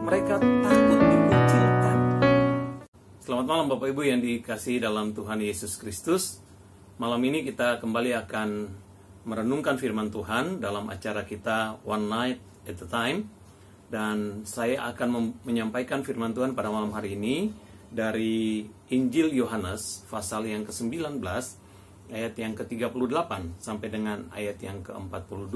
mereka takut dikucilkan. Selamat malam Bapak Ibu yang dikasihi dalam Tuhan Yesus Kristus. Malam ini kita kembali akan merenungkan firman Tuhan dalam acara kita One Night at a Time. Dan saya akan menyampaikan firman Tuhan pada malam hari ini dari Injil Yohanes pasal yang ke-19 ayat yang ke-38 sampai dengan ayat yang ke-42.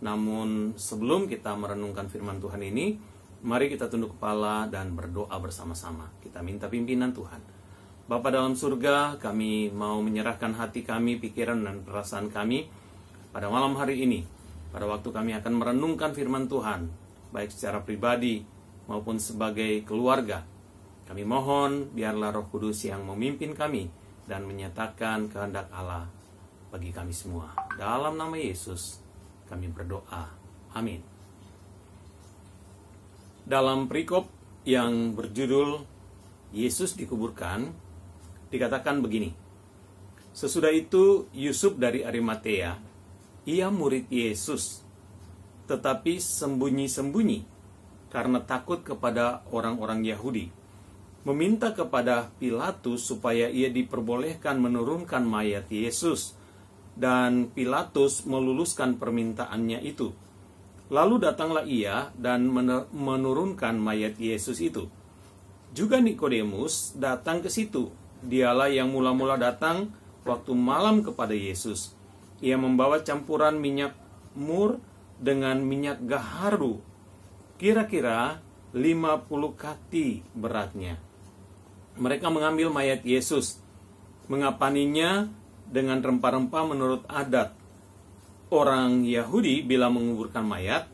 Namun sebelum kita merenungkan firman Tuhan ini, mari kita tunduk kepala dan berdoa bersama-sama. Kita minta pimpinan Tuhan. Bapa dalam surga, kami mau menyerahkan hati kami, pikiran dan perasaan kami pada malam hari ini. Pada waktu kami akan merenungkan firman Tuhan, baik secara pribadi maupun sebagai keluarga. Kami mohon biarlah Roh Kudus yang memimpin kami dan menyatakan kehendak Allah bagi kami semua. Dalam nama Yesus kami berdoa. Amin. Dalam perikop yang berjudul Yesus dikuburkan, dikatakan begini. Sesudah itu Yusuf dari Arimatea, ia murid Yesus, tetapi sembunyi-sembunyi karena takut kepada orang-orang Yahudi, meminta kepada Pilatus supaya ia diperbolehkan menurunkan mayat Yesus, dan Pilatus meluluskan permintaannya itu. Lalu datanglah ia dan menurunkan mayat Yesus itu. Juga Nikodemus datang ke situ. Dialah yang mula-mula datang waktu malam kepada Yesus. Ia membawa campuran minyak mur dengan minyak gaharu, kira-kira 50 kati beratnya. Mereka mengambil mayat Yesus, mengapaninya dengan rempah-rempah menurut adat orang Yahudi. Bila menguburkan mayat,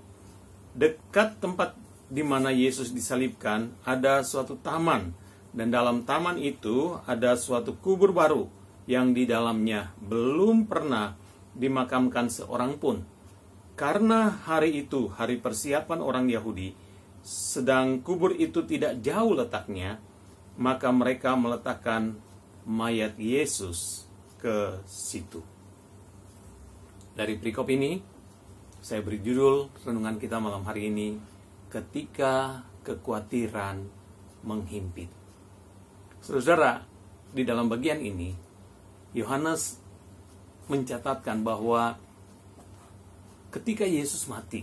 dekat tempat di mana Yesus disalibkan ada suatu taman, dan dalam taman itu ada suatu kubur baru yang di dalamnya belum pernah dimakamkan seorang pun. Karena hari itu hari persiapan orang Yahudi, sedang kubur itu tidak jauh letaknya, maka mereka meletakkan mayat Yesus ke situ. Dari perikop ini, saya beri judul renungan kita malam hari ini, ketika kekhawatiran menghimpit. Saudara, di dalam bagian ini, Yohanes mencatatkan bahwa ketika Yesus mati,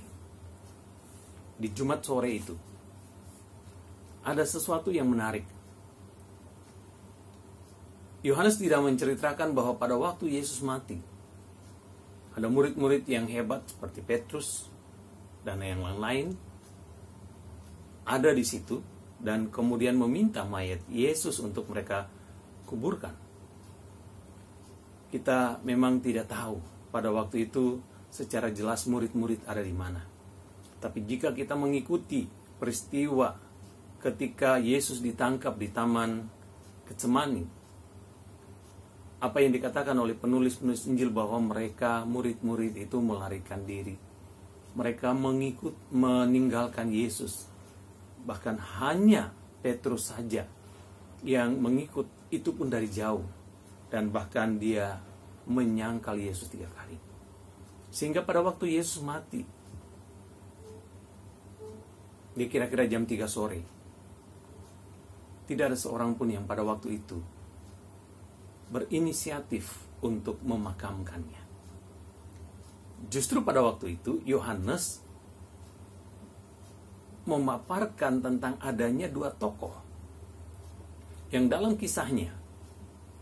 di Jumat sore itu, ada sesuatu yang menarik. Yohanes tidak menceritakan bahwa pada waktu Yesus mati, ada murid-murid yang hebat seperti Petrus dan yang lain-lain ada di situ dan kemudian meminta mayat Yesus untuk mereka kuburkan. Kita memang tidak tahu pada waktu itu secara jelas murid-murid ada di mana. Tapi jika kita mengikuti peristiwa ketika Yesus ditangkap di Taman Getsemani, apa yang dikatakan oleh penulis-penulis Injil bahwa mereka, murid-murid itu melarikan diri. Mereka meninggalkan Yesus. Bahkan hanya Petrus saja yang mengikut, itu pun dari jauh. Dan bahkan dia menyangkal Yesus 3 kali. Sehingga pada waktu Yesus mati, di kira-kira jam 3 sore, tidak ada seorang pun yang pada waktu itu berinisiatif untuk memakamkannya. Justru pada waktu itu Yohanes memaparkan tentang adanya 2 tokoh yang dalam kisahnya,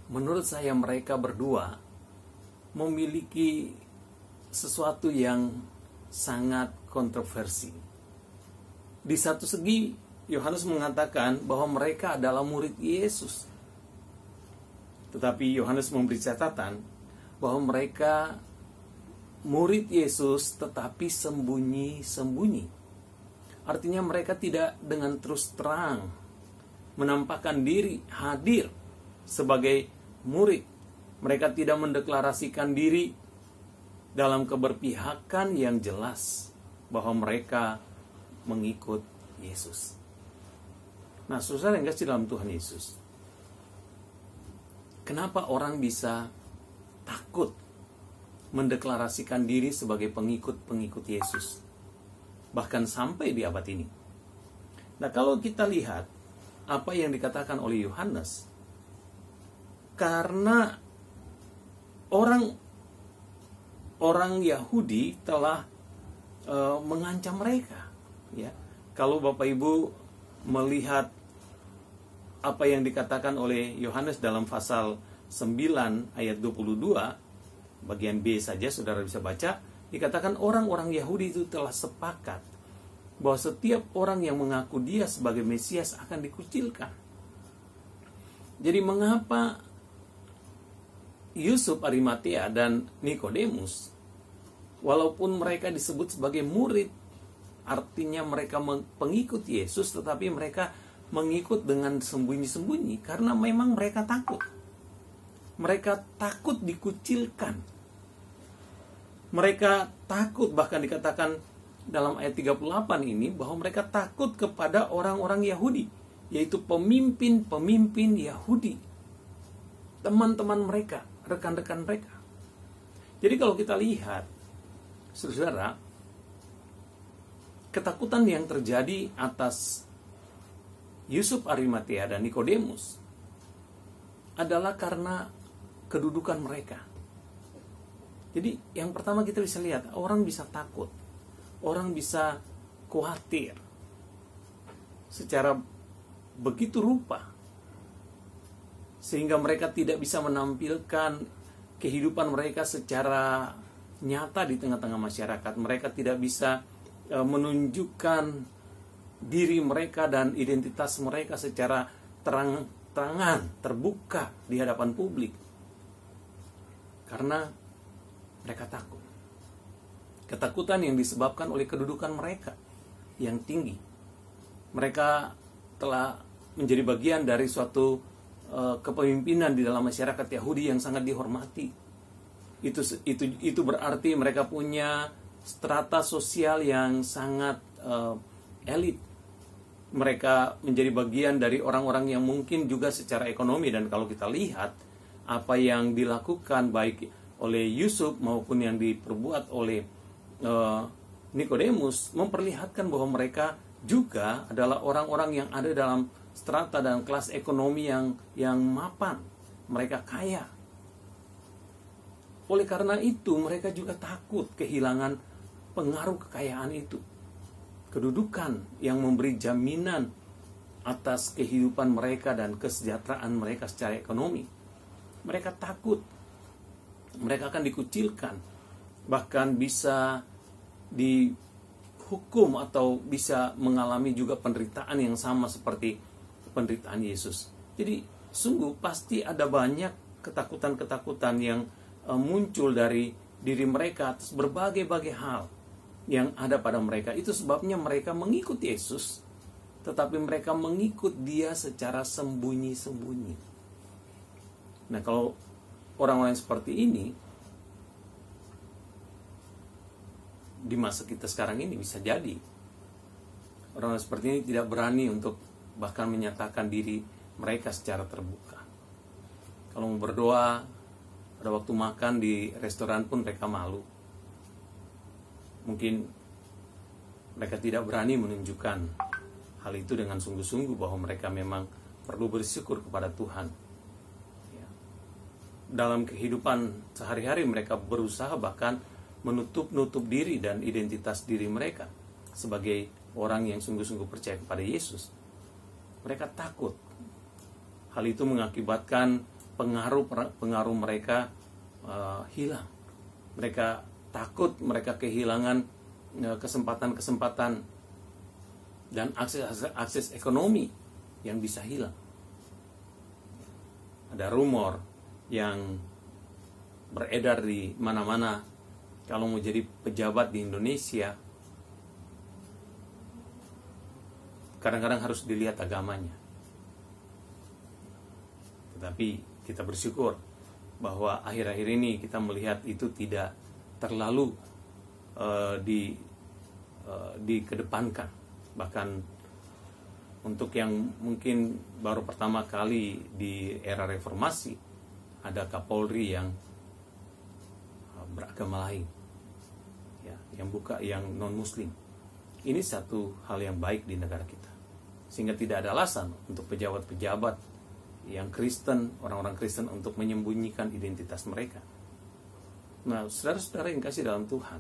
menurut saya mereka berdua memiliki sesuatu yang sangat kontroversi. Di satu segi Yohanes mengatakan bahwa mereka adalah murid Yesus. Tetapi Yohanes memberi catatan bahwa mereka murid Yesus tetapi sembunyi-sembunyi. Artinya mereka tidak dengan terus terang menampakkan diri hadir sebagai murid. Mereka tidak mendeklarasikan diri dalam keberpihakan yang jelas bahwa mereka mengikut Yesus. Nah, saudara yang kasih dalam Tuhan Yesus, kenapa orang bisa takut mendeklarasikan diri sebagai pengikut-pengikut Yesus? Bahkan sampai di abad ini. Nah, kalau kita lihat apa yang dikatakan oleh Yohanes, karena orang Yahudi telah mengancam mereka, ya. Kalau Bapak Ibu melihat apa yang dikatakan oleh Yohanes dalam pasal 9 ayat 22, bagian B saja saudara bisa baca, dikatakan orang-orang Yahudi itu telah sepakat bahwa setiap orang yang mengaku dia sebagai Mesias akan dikucilkan. Jadi mengapa Yusuf Arimatea dan Nikodemus, walaupun mereka disebut sebagai murid, artinya mereka pengikut Yesus, tetapi mereka mengikut dengan sembunyi-sembunyi karena memang mereka takut. Mereka takut dikucilkan. Mereka takut, bahkan dikatakan dalam ayat 38 ini, bahwa mereka takut kepada orang-orang Yahudi, yaitu pemimpin-pemimpin Yahudi, teman-teman mereka, rekan-rekan mereka. Jadi kalau kita lihat, saudara, ketakutan yang terjadi atas Yusuf Arimatea dan Nikodemus adalah karena kedudukan mereka. Jadi yang pertama kita bisa lihat, orang bisa takut, orang bisa khawatir secara begitu rupa, sehingga mereka tidak bisa menampilkan kehidupan mereka secara nyata di tengah-tengah masyarakat. Mereka tidak bisa menunjukkan diri mereka dan identitas mereka secara terang-terangan, terbuka di hadapan publik, karena mereka takut. Ketakutan yang disebabkan oleh kedudukan mereka yang tinggi. Mereka telah menjadi bagian dari suatu kepemimpinan di dalam masyarakat Yahudi yang sangat dihormati. Itu berarti mereka punya strata sosial yang sangat elit. Mereka menjadi bagian dari orang-orang yang mungkin juga secara ekonomi. Dan kalau kita lihat apa yang dilakukan baik oleh Yusuf maupun yang diperbuat oleh Nikodemus, memperlihatkan bahwa mereka juga adalah orang-orang yang ada dalam strata dan kelas ekonomi yang mapan. Mereka kaya. Oleh karena itu mereka juga takut kehilangan pengaruh kekayaan itu, kedudukan yang memberi jaminan atas kehidupan mereka dan kesejahteraan mereka secara ekonomi. Mereka takut mereka akan dikucilkan, bahkan bisa dihukum atau bisa mengalami juga penderitaan yang sama seperti penderitaan Yesus. Jadi sungguh pasti ada banyak ketakutan-ketakutan yang muncul dari diri mereka atas berbagai-bagai hal yang ada pada mereka. Itu sebabnya mereka mengikut Yesus, tetapi mereka mengikut dia secara sembunyi-sembunyi. Nah, kalau orang-orang seperti ini di masa kita sekarang ini, bisa jadi orang seperti ini tidak berani untuk bahkan menyatakan diri mereka secara terbuka. Kalau mau berdoa pada waktu makan di restoran pun mereka malu. Mungkin mereka tidak berani menunjukkan hal itu dengan sungguh-sungguh bahwa mereka memang perlu bersyukur kepada Tuhan. Ya. Dalam kehidupan sehari-hari mereka berusaha bahkan menutup diri dan identitas diri mereka sebagai orang yang sungguh-sungguh percaya kepada Yesus. Mereka takut. Hal itu mengakibatkan pengaruh mereka hilang. Mereka takut mereka kehilangan kesempatan-kesempatan dan akses ekonomi yang bisa hilang. Ada rumor yang beredar di mana-mana, kalau mau jadi pejabat di Indonesia kadang-kadang harus dilihat agamanya. Tetapi kita bersyukur bahwa akhir-akhir ini kita melihat itu tidak terlalu dikedepankan. Bahkan untuk yang mungkin baru pertama kali di era reformasi, ada Kapolri yang beragama lain, ya, yang non muslim. Ini satu hal yang baik di negara kita. Sehingga tidak ada alasan untuk pejabat-pejabat yang Kristen, orang-orang Kristen untuk menyembunyikan identitas mereka. Nah, saudara-saudara yang kasih dalam Tuhan,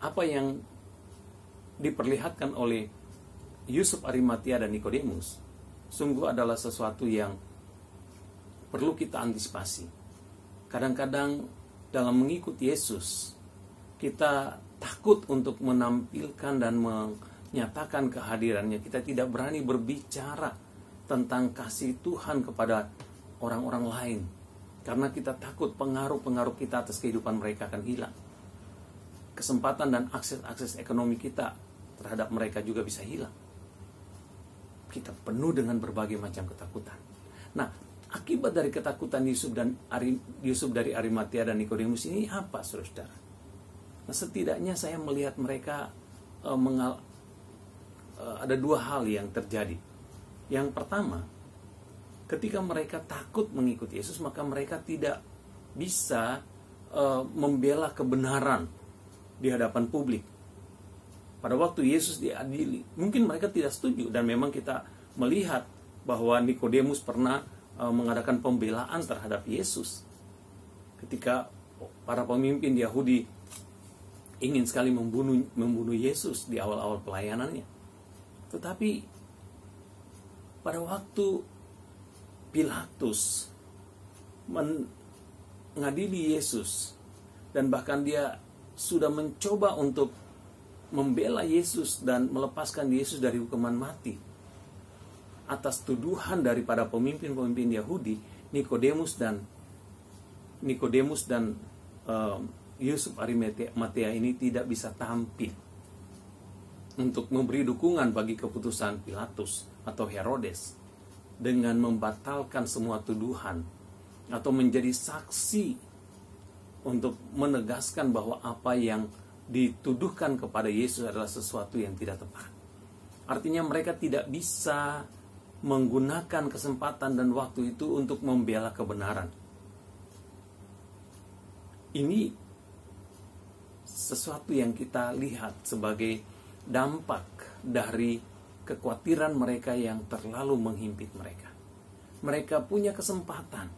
apa yang diperlihatkan oleh Yusuf Arimatea dan Nikodemus sungguh adalah sesuatu yang perlu kita antisipasi. Kadang-kadang dalam mengikuti Yesus, kita takut untuk menampilkan dan menyatakan kehadirannya. Kita tidak berani berbicara tentang kasih Tuhan kepada orang-orang lain, karena kita takut pengaruh-pengaruh kita atas kehidupan mereka akan hilang. Kesempatan dan akses ekonomi kita terhadap mereka juga bisa hilang. Kita penuh dengan berbagai macam ketakutan. Nah, akibat dari ketakutan Yusuf dari Arimatea dan Nikodemus ini apa, saudara? Nah, setidaknya saya melihat mereka ada dua hal yang terjadi. Yang pertama, ketika mereka takut mengikuti Yesus, maka mereka tidak bisa membela kebenaran di hadapan publik. Pada waktu Yesus diadili, mungkin mereka tidak setuju, dan memang kita melihat bahwa Nikodemus pernah mengadakan pembelaan terhadap Yesus ketika para pemimpin Yahudi ingin sekali membunuh Yesus di awal-awal pelayanannya. Tetapi pada waktu Pilatus mengadili Yesus, dan bahkan dia sudah mencoba untuk membela Yesus dan melepaskan Yesus dari hukuman mati atas tuduhan daripada pemimpin-pemimpin Yahudi, Nikodemus dan Yusuf Arimatea ini tidak bisa tampil untuk memberi dukungan bagi keputusan Pilatus atau Herodes dengan membatalkan semua tuduhan atau menjadi saksi untuk menegaskan bahwa apa yang dituduhkan kepada Yesus adalah sesuatu yang tidak tepat. Artinya mereka tidak bisa menggunakan kesempatan dan waktu itu untuk membela kebenaran. Ini sesuatu yang kita lihat sebagai dampak dari kekhawatiran mereka yang terlalu menghimpit mereka. Mereka punya kesempatan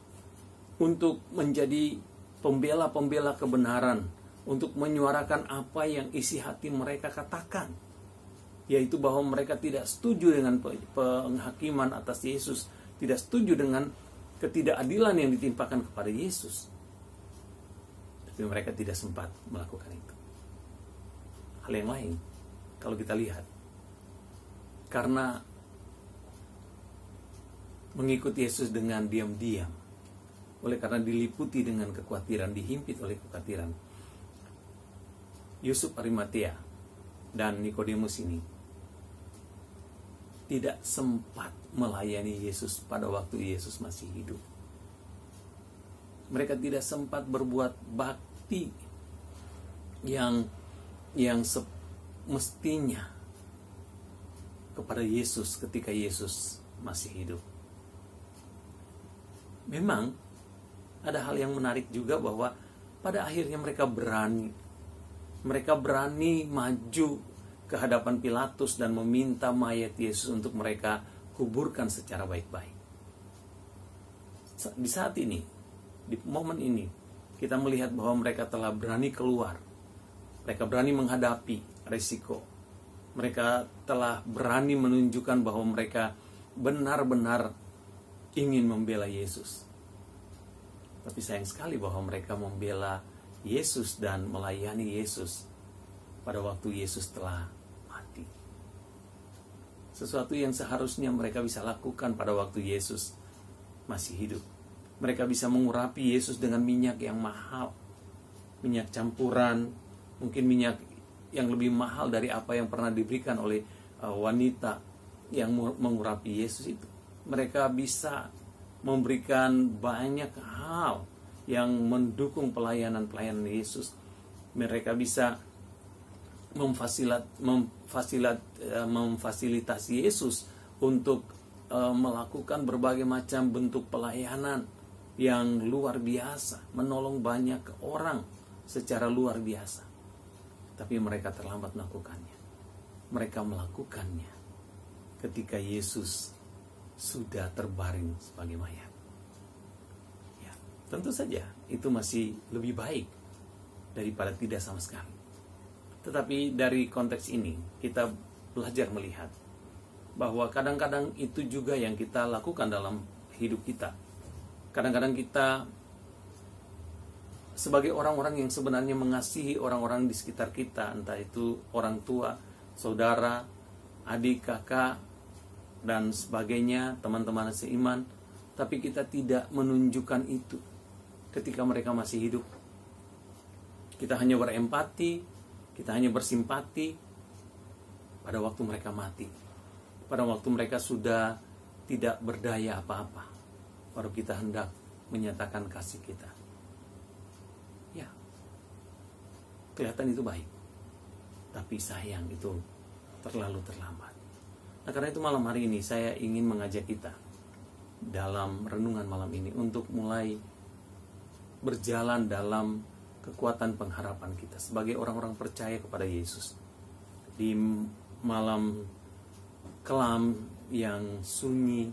untuk menjadi pembela-pembela kebenaran, untuk menyuarakan apa yang isi hati mereka katakan, yaitu bahwa mereka tidak setuju dengan penghakiman atas Yesus, tidak setuju dengan ketidakadilan yang ditimpakan kepada Yesus. Tapi mereka tidak sempat melakukan itu. Hal yang lain, kalau kita lihat, karena mengikuti Yesus dengan diam-diam, oleh karena diliputi dengan kekhawatiran, dihimpit oleh kekhawatiran, Yusuf Arimatea dan Nikodemus ini tidak sempat melayani Yesus pada waktu Yesus masih hidup. Mereka tidak sempat berbuat bakti yang semestinya kepada Yesus ketika Yesus masih hidup. Memang ada hal yang menarik juga, bahwa pada akhirnya mereka berani maju ke hadapan Pilatus dan meminta mayat Yesus untuk mereka kuburkan secara baik-baik. Di saat ini, di momen ini, kita melihat bahwa mereka telah berani keluar. Mereka berani menghadapi risiko. Mereka telah berani menunjukkan bahwa mereka benar-benar ingin membela Yesus. Tapi sayang sekali bahwa mereka membela Yesus dan melayani Yesus pada waktu Yesus telah mati. Sesuatu yang seharusnya mereka bisa lakukan pada waktu Yesus masih hidup. Mereka bisa mengurapi Yesus dengan minyak yang mahal, minyak campuran, mungkin minyak yang lebih mahal dari apa yang pernah diberikan oleh wanita yang mengurapi Yesus itu. Mereka bisa memberikan banyak hal yang mendukung pelayanan Yesus. Mereka bisa memfasilitasi Yesus untuk melakukan berbagai macam bentuk pelayanan yang luar biasa, menolong banyak orang secara luar biasa. Tapi mereka terlambat melakukannya. Mereka melakukannya ketika Yesus sudah terbaring sebagai mayat. Ya, tentu saja itu masih lebih baik daripada tidak sama sekali. Tetapi dari konteks ini kita belajar melihat bahwa kadang-kadang itu juga yang kita lakukan dalam hidup kita. Kadang-kadang kita sebagai orang-orang yang sebenarnya mengasihi orang-orang di sekitar kita, entah itu orang tua, saudara, adik, kakak, dan sebagainya, teman-teman seiman, tapi kita tidak menunjukkan itu ketika mereka masih hidup. Kita hanya berempati, kita hanya bersimpati pada waktu mereka mati, pada waktu mereka sudah tidak berdaya apa-apa, baru kita hendak menyatakan kasih kita. Ya, kelihatan itu baik, tapi sayang itu terlalu terlambat. Nah, karena itu malam hari ini saya ingin mengajak kita dalam renungan malam ini untuk mulai berjalan dalam kekuatan pengharapan kita sebagai orang-orang percaya kepada Yesus. Di malam kelam yang sunyi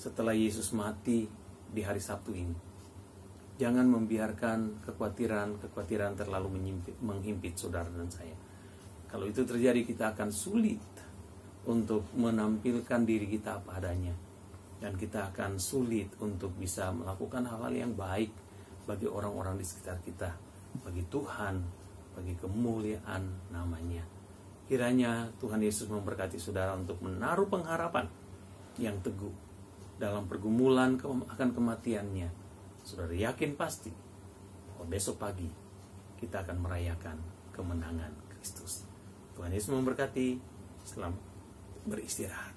setelah Yesus mati di hari Sabtu ini, jangan membiarkan kekhawatiran terlalu menghimpit saudara dan saya. Kalau itu terjadi, kita akan sulit untuk menampilkan diri kita apa adanya, dan kita akan sulit untuk bisa melakukan hal-hal yang baik bagi orang-orang di sekitar kita, bagi Tuhan, bagi kemuliaan namanya. Kiranya Tuhan Yesus memberkati saudara untuk menaruh pengharapan yang teguh dalam pergumulan akan kematiannya. Saudara yakin pasti bahwa besok pagi kita akan merayakan kemenangan Kristus. Tuhan Yesus memberkati. Selamat beristirahat.